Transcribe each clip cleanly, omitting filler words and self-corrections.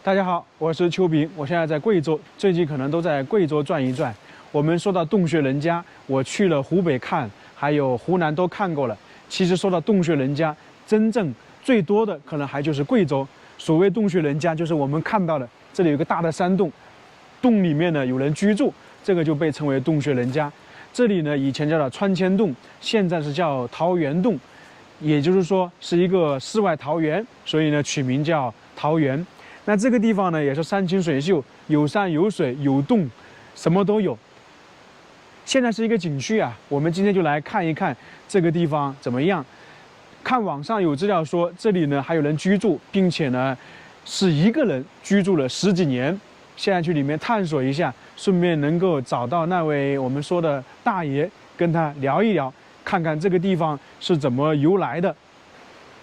大家好，我是邱平，我现在在贵州，最近可能都在贵州转一转。我们说到洞穴人家，我去了湖北看，还有湖南都看过了。其实说到洞穴人家，真正最多的可能还就是贵州。所谓洞穴人家，就是我们看到的，这里有个大的山洞，洞里面呢有人居住，这个就被称为洞穴人家。这里呢以前叫做川千洞，现在是叫桃源洞，也就是说是一个世外桃源，所以呢取名叫桃源。那这个地方呢也是山清水秀，有山有水有洞，什么都有。现在是一个景区啊，我们今天就来看一看这个地方怎么样。看网上有资料说，这里呢还有人居住，并且呢是一个人居住了10几年。现在去里面探索一下，顺便能够找到那位我们说的大爷，跟他聊一聊，看看这个地方是怎么由来的。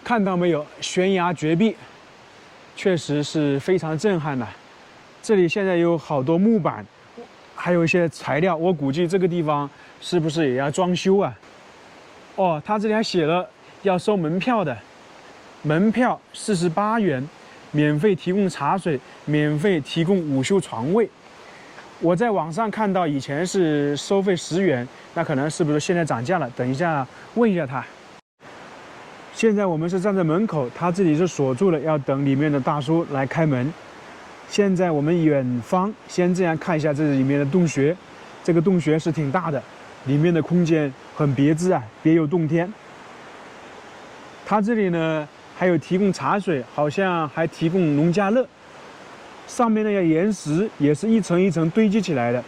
看到没有，悬崖绝壁，确实是非常震撼的。这里现在有好多木板，还有一些材料，我估计这个地方是不是也要装修啊？哦，他这里还写了要收门票的，门票48元，免费提供茶水，免费提供午休床位。我在网上看到以前是收费10元，那可能是不是现在涨价了？等一下问一下他。现在我们是站在门口，他这里是锁住了，要等里面的大叔来开门。现在我们远方先这样看一下这里面的洞穴，这个洞穴是挺大的，里面的空间很别致啊，别有洞天。他这里呢还有提供茶水，好像还提供农家乐。上面那些岩石也是一层一层堆积起来的。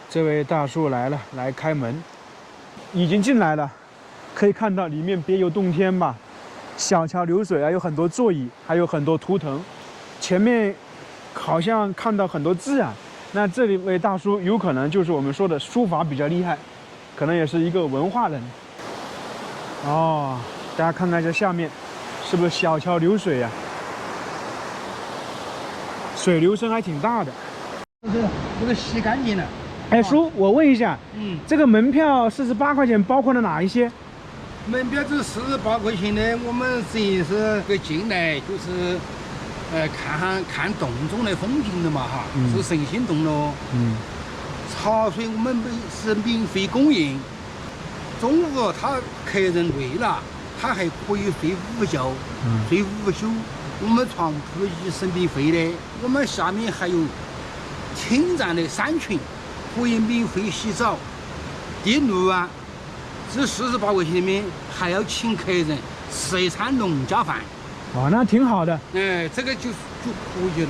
这位大叔来了，来开门，已经进来了。可以看到里面别有洞天吧，小桥流水啊，有很多座椅，还有很多图腾。前面好像看到很多字啊，那这里位大叔有可能就是我们说的书法比较厉害，可能也是一个文化人。哦，大家看看这下面，是不是小桥流水呀？水流声还挺大的。这个洗干净了。哎，叔，我问一下，这个门票48块钱包括了哪一些？门票这48块钱呢，我们只是个进来就是，看洞中的风景的嘛哈，是神仙洞咯。茶水我们是免费供应，中午他客人累了，他还可以睡午觉，睡午休。我们床铺也是免费的，我们下面还有清湛的山群，可以免费洗澡。第6啊。这48块钱里面还要请客人吃一餐农家饭，哦，那挺好的。这个就可以了。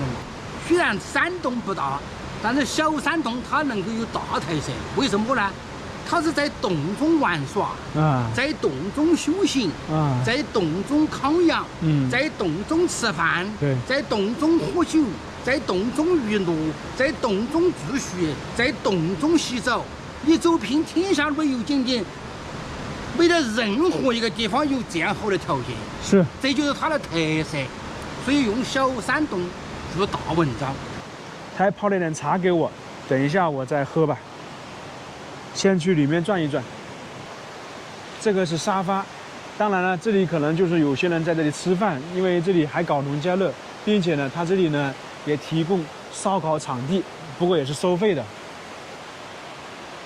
虽然山洞不大，但是小山洞它能够有大特色。为什么呢？它是在洞中玩耍，在洞中修行，在洞中康养，在洞中吃饭，在洞中喝酒，在洞中娱乐，在洞中住宿，在洞中洗澡。你走遍天下旅游景点。没得任何一个地方有这样好的条件，是，这就是它的特色。所以用小山洞做大文章。他还泡了点茶给我，等一下我再喝吧。先去里面转一转。这个是沙发，当然了，这里可能就是有些人在这里吃饭，因为这里还搞农家乐，并且呢，他这里呢也提供烧烤场地，不过也是收费的。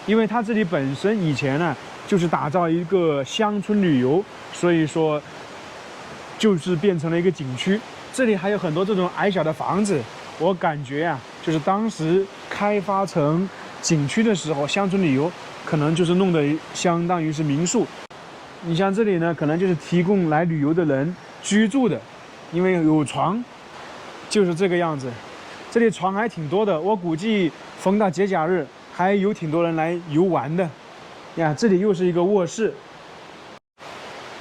因为他这里本身以前呢。就是打造一个乡村旅游，所以说就是变成了一个景区。这里还有很多这种矮小的房子，我感觉啊，就是当时开发成景区的时候，乡村旅游可能就是弄得相当于是民宿。你像这里呢，可能就是提供来旅游的人居住的，因为有床，就是这个样子。这里床还挺多的，我估计逢到节假日还有挺多人来游玩的。呀，这里又是一个卧室，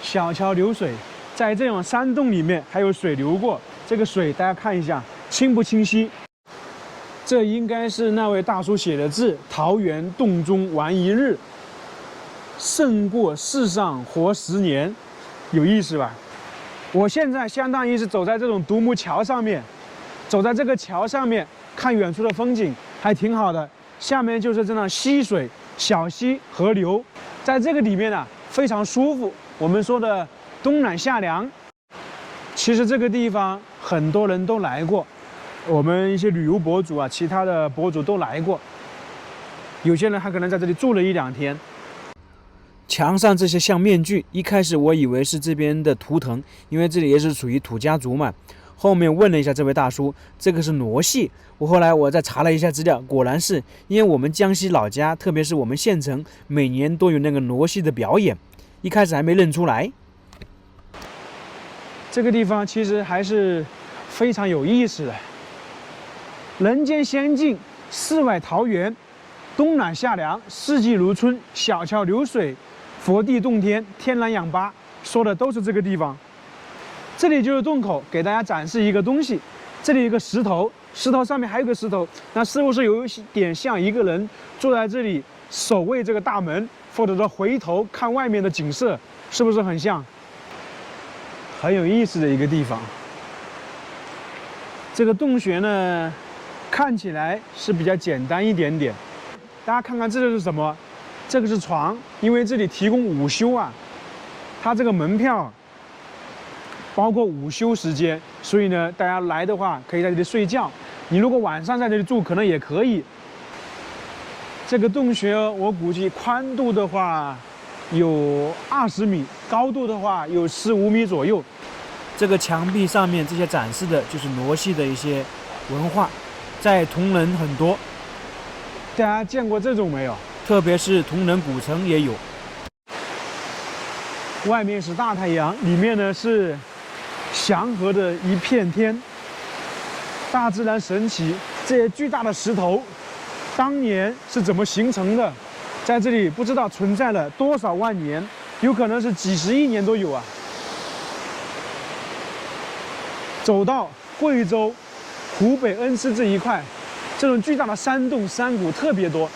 小桥流水，在这种山洞里面还有水流过，这个水大家看一下清不清晰？这应该是那位大叔写的字：“桃源洞中玩一日，胜过世上活10年。”有意思吧？我现在相当于是走在这种独木桥上面，走在这个桥上面看远处的风景，还挺好的。下面就是这样溪水。小溪河流，在这个里面呢，非常舒服。我们说的冬暖夏凉。其实这个地方很多人都来过，我们一些旅游博主啊，其他的博主都来过，有些人还可能在这里住了1、2天。墙上这些像面具，一开始我以为是这边的图腾，因为这里也是属于土家族嘛。后面问了一下这位大叔，这个是傩戏。后来我再查了一下资料，果然是因为我们江西老家，特别是我们县城，每年都有那个傩戏的表演。一开始还没认出来。这个地方其实还是非常有意思的。人间仙境，世外桃源，冬暖夏凉，四季如春，小桥流水，佛地洞天，天然氧吧，说的都是这个地方。这里就是洞口，给大家展示一个东西。这里有一个石头，石头上面还有个石头，那是不是有一点像一个人坐在这里守卫这个大门，或者说回头看外面的景色，是不是很像？很有意思的一个地方。这个洞穴呢，看起来是比较简单一点点。大家看看这是什么？这个是床，因为这里提供午休啊，它这个门票包括午休时间，所以呢，大家来的话可以在这里睡觉。你如果晚上在这里住，可能也可以。这个洞穴我估计宽度的话有20米，高度的话有15米左右。这个墙壁上面这些展示的就是傩戏的一些文化，在铜仁很多。大家见过这种没有？特别是铜仁古城也有。外面是大太阳，里面呢是祥和的一片天。大自然神奇，这些巨大的石头当年是怎么形成的？在这里不知道存在了多少万年，有可能是几十亿年都有啊。走到贵州、湖北恩施这一块，这种巨大的山洞、山谷特别多。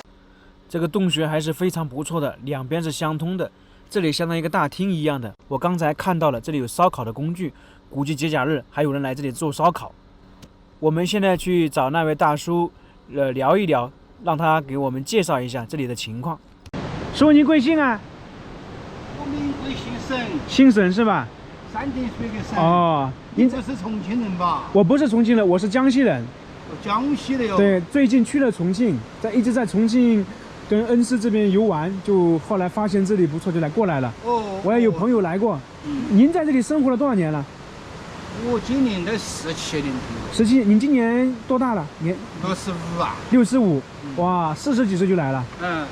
这个洞穴还是非常不错的，两边是相通的。这里相当于一个大厅一样的。我刚才看到了，这里有烧烤的工具，估计节假日还有人来这里做烧烤。我们现在去找那位大叔，聊一聊，让他给我们介绍一下这里的情况。师傅，您贵姓啊？我名贵姓沈，姓沈是吧？3点水的沈。哦，你这是重庆人吧？我不是重庆人，我是江西人。江西的哟。对，最近去了重庆，一直在重庆跟恩施这边游玩，就后来发现这里不错，就过来了。哦。我也有朋友来过。您在这里生活了多少年了？我今年的17年头。17，您今年多大了？年65啊。65，哇，40几岁就来了。嗯。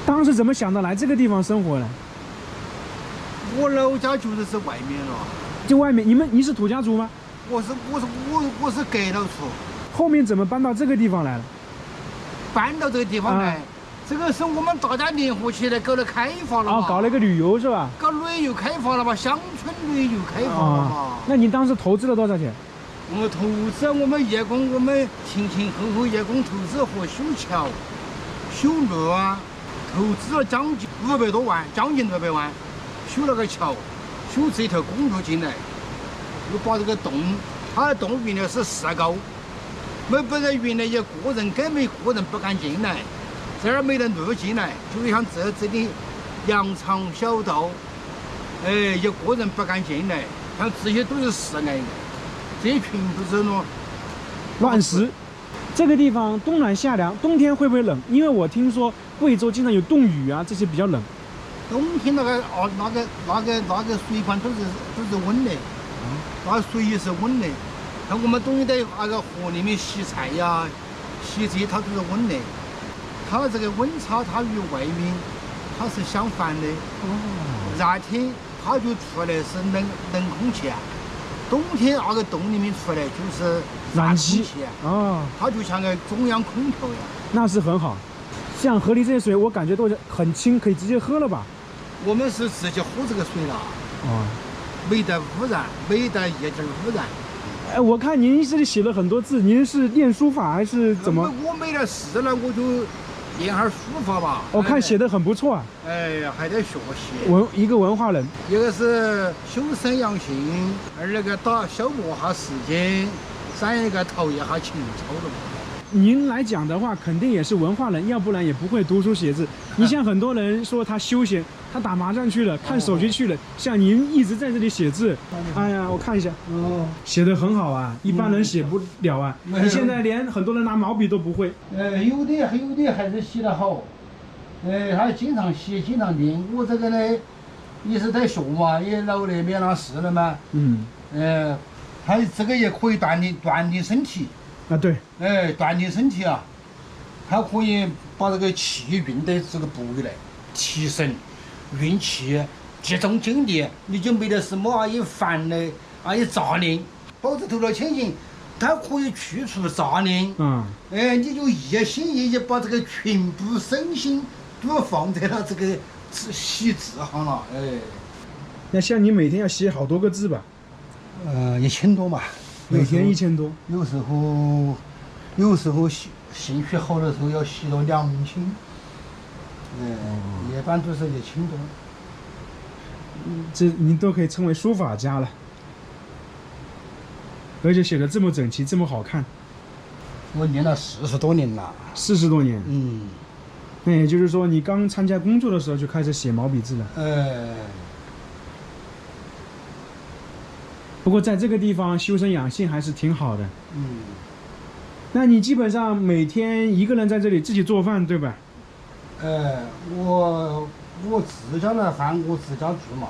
当时怎么想到来这个地方生活呢？我老家就是外面了。就外面，你是土家族吗？我是隔了处。后面怎么搬到这个地方来了？搬到这个地方来，这个是我们大家联合起来搞了开发了嘛。搞了个旅游是吧？搞旅游开发了嘛，乡村旅游开发了嘛。那你当时投资了多少钱？我们投资，我们业工，我们前后业工投资和修桥、修路啊，投资了将近500多万，将近600万，修了个桥，修这条公路进来，又把这个洞，它的洞原来是4高，本来原来一个人根本一个人不敢进来，这儿没人路进来，就像这里羊肠小道，一个人不敢进来，像这些都是室内的，这些全部是乱石。这个地方冬暖夏凉，冬天会不会冷？因为我听说贵州经常有冻雨啊，这些比较冷。冬天那个水管都是温的，那水也是温的。像我们冬天在那个河里面洗菜呀、洗这些，它都是温的。它这个温差，它与外面它是相反的。热天它就出来是冷空气啊，冬天那个洞里面出来就是暖气啊，它就像个中央空调一样。那是很好。像河里这些水，我感觉都很清，可以直接喝了吧？我们是直接喝这个水了。没得污染，没得一点污染。我看您这里写了很多字，您是练书法还是怎么？我没得事了，我就练下书法吧。我看写的很不错啊。还得学习。一个文化人，一个是修身养性，二那个消磨下时间，3一个陶冶下情操了嘛。您来讲的话，肯定也是文化人，要不然也不会读书写字。你像很多人说他休闲，他打麻将去了，看手机去了，像您一直在这里写字。哎呀，我看一下，写得很好啊，一般人写不了啊。你现在连很多人拿毛笔都不会。有的还是写得好，他经常写，经常练。我这个呢，也是在学嘛，也老那边那事了嘛。他这个也可以锻炼身体。啊，对，锻炼身体啊，它可以把这个气运的这个部位来提升，运气，集中精力，你就没得什么啊也烦的啊也杂念，保持头脑清醒，它可以去除杂念。你就一心一意把这个全部身心都要放在了这个写字上了。那像你每天要写好多个字吧？1000多嘛。每天1000多，有时候兴趣好的时候要写到2000，一般都是1000多。这您都可以称为书法家了，而且写的这么整齐，这么好看。我练了40多年了。40多年。那也就是说，你刚参加工作的时候就开始写毛笔字了。不过在这个地方修身养性还是挺好的。那你基本上每天一个人在这里自己做饭，对吧？我自家的饭我自家做嘛。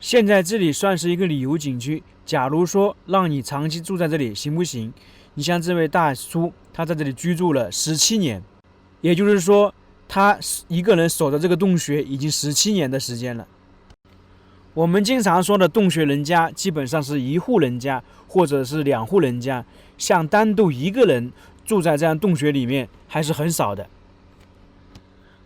现在这里算是一个旅游景区，假如说让你长期住在这里行不行？你像这位大叔，他在这里居住了17年，也就是说他一个人守着这个洞穴已经17年的时间了。我们经常说的洞穴人家，基本上是1户人家或者是2户人家，像单独一个人住在这样洞穴里面还是很少的。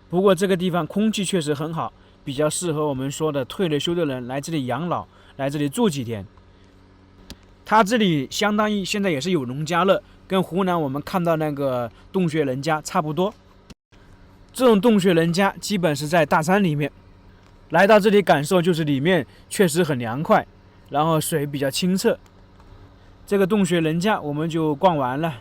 不过这个地方空气确实很好，比较适合我们说的退了休的人来这里养老，来这里住几天。它这里相当于现在也是有农家乐，跟湖南我们看到那个洞穴人家差不多。这种洞穴人家基本是在大山里面。来到这里感受就是里面确实很凉快，然后水比较清澈。这个洞穴人家我们就逛完了。